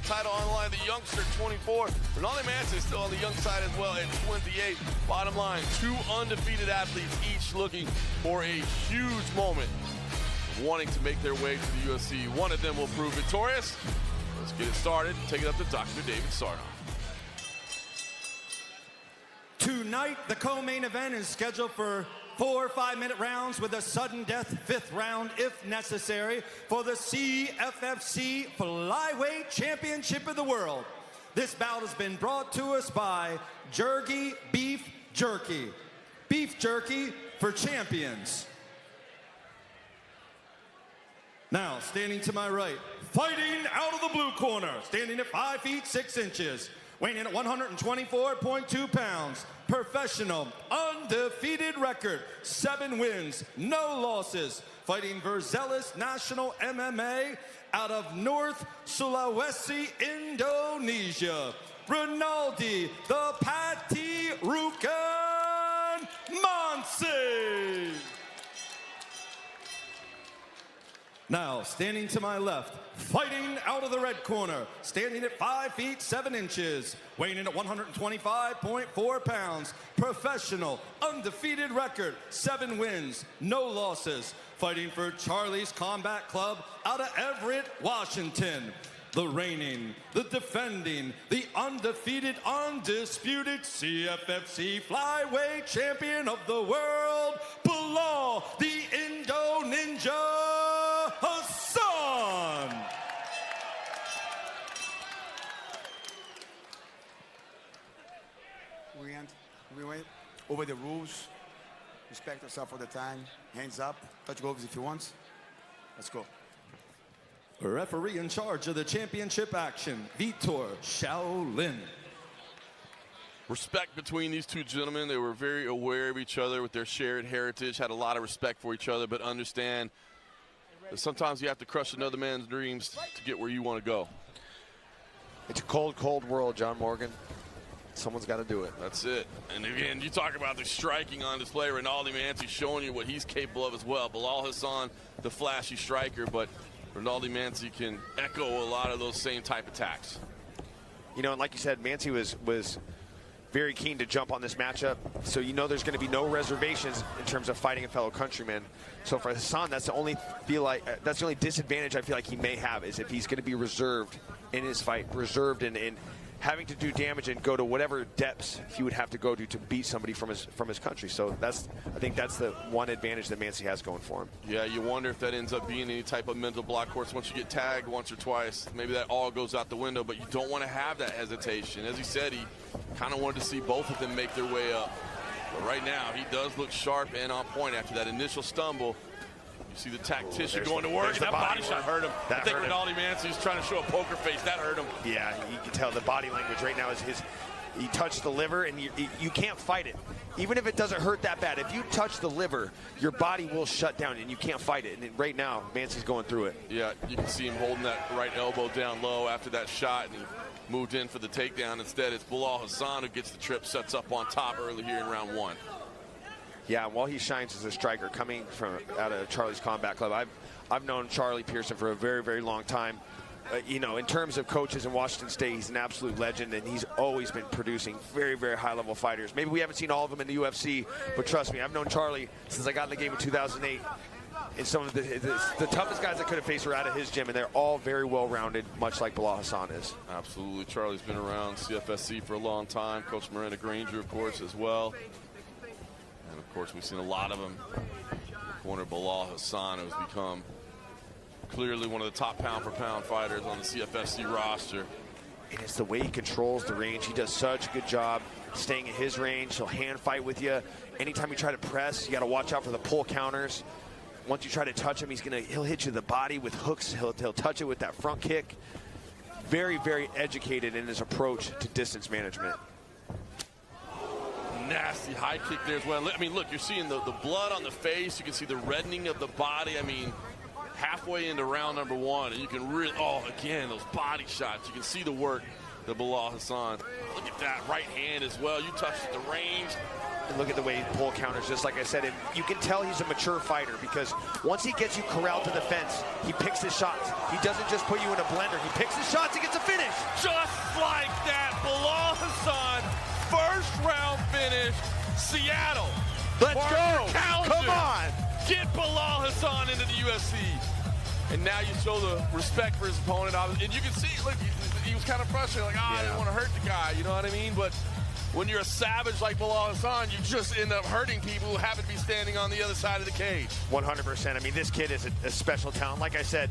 Title on the line, the youngster, 24. Ronaldo Manson is still on the young side as well at 28. Bottom line, 2 undefeated athletes, each looking for a huge moment, wanting to make their way to the UFC. One of them will prove victorious. Let's get it started. Take it up to Dr. David Sarnoff. Tonight, the co-main event is scheduled for 4 5-minute rounds with a sudden death 5th round if necessary for the Cffc Flyweight Championship of the World. This bout has been brought to us by Jerky Beef Jerky. Beef jerky for champions. Now, standing to my right, fighting out of the blue corner, standing at 5 feet 6 inches, weighing in at 124.2 pounds, professional, undefeated record, 7 wins, no losses, fighting Verzelis National MMA out of North Sulawesi, Indonesia, Rinaldi the Patty Rukan Mansi. Now, standing to my left, fighting out of the red corner, standing at 5 feet 7 inches, weighing in at 125.4 pounds, professional, undefeated record, 7 wins, no losses, fighting for Charlie's Combat Club out of Everett, Washington. The reigning, the defending, the undefeated, undisputed Cffc Flyweight Champion of the world, Bilal, the Indo Ninja Hassan. We went over the rules. Respect yourself for the time. Hands up. Touch gloves if you want. Let's go. Referee in charge of the championship action, Vitor Shaolin. Respect between these two gentlemen. They were very aware of each other with their shared heritage, had a lot of respect for each other, but understand that sometimes you have to crush another man's dreams to get where you want to go. It's a cold, cold world, John Morgan. Someone's got to do it. That's it. And again, you talk about the striking on display. Rinaldi Mansi showing you what he's capable of as well. Bilal Hassan, the flashy striker, but Rinaldi Mansi can echo a lot of those same type attacks. You know, and like you said, Mansi was very keen to jump on this matchup. So you know there's going to be no reservations in terms of fighting a fellow countryman. So for Hassan, that's the only disadvantage I feel like he may have is if he's going to be reserved in his fight, reserved in having to do damage and go to whatever depths he would have to go to beat somebody from his country. So I think that's the one advantage that Mansi has going for him. Yeah, you wonder if that ends up being any type of mental block. Of course, once you get tagged once or twice, maybe that all goes out the window, but you don't want to have that hesitation. As he said, he kind of wanted to see both of them make their way up. But right now, he does look sharp and on point after that initial stumble. You see the tactician going to work, and that body shot hurt him. I think Rinaldi Mansi is trying to show a poker face. That hurt him. Yeah, you can tell the body language right now is he touched the liver, and you can't fight it. Even if it doesn't hurt that bad, if you touch the liver, your body will shut down, and you can't fight it. And right now, Mansi's going through it. Yeah, you can see him holding that right elbow down low after that shot, and he moved in for the takedown. Instead, it's Bilal Hassan who gets the trip, sets up on top early here in round 1. Yeah, while he shines as a striker coming from out of Charlie's Combat Club, I've known Charlie Pearson for a very, very long time. You know, in terms of coaches in Washington State, he's an absolute legend, and he's always been producing very, very high-level fighters. Maybe we haven't seen all of them in the UFC, but trust me, I've known Charlie since I got in the game in 2008. And some of the toughest guys I could have faced were out of his gym, and they're all very well-rounded, much like Bilal Hassan is. Absolutely. Charlie's been around CFSC for a long time. Coach Miranda Granger, of course, as well. And, of course, we've seen a lot of them. Corner Bilal Hassan, who's become clearly one of the top pound-for-pound fighters on the CFSC roster. And it's the way he controls the range. He does such a good job staying in his range. He'll hand fight with you. Anytime you try to press, you got to watch out for the pull counters. Once you try to touch him, he'll hit you in the body with hooks. He'll touch it with that front kick. Very, very educated in his approach to distance management. Nasty high kick there as well. I mean, look, you're seeing the blood on the face. You can see the reddening of the body. I mean, halfway into round number 1, and you can really, again, those body shots. You can see the work of Bilal Hassan. Look at that right hand as well. You touched the range. and look at the way he pull counters, just like I said. And you can tell he's a mature fighter because once he gets you corralled to the fence, he picks his shots. He doesn't just put you in a blender. He picks his shots and gets a finish. Just like that, Bilal Hassan, first round finish, Seattle. Let's go. Come on. Get Bilal Hassan into the UFC. And now you show the respect for his opponent. And you can see, look, he was kind of frustrated, like, I didn't want to hurt the guy, you know what I mean? But when you're a savage like Bilal Hassan, you just end up hurting people who happen to be standing on the other side of the cage. 100%. I mean, this kid is a special talent. Like I said,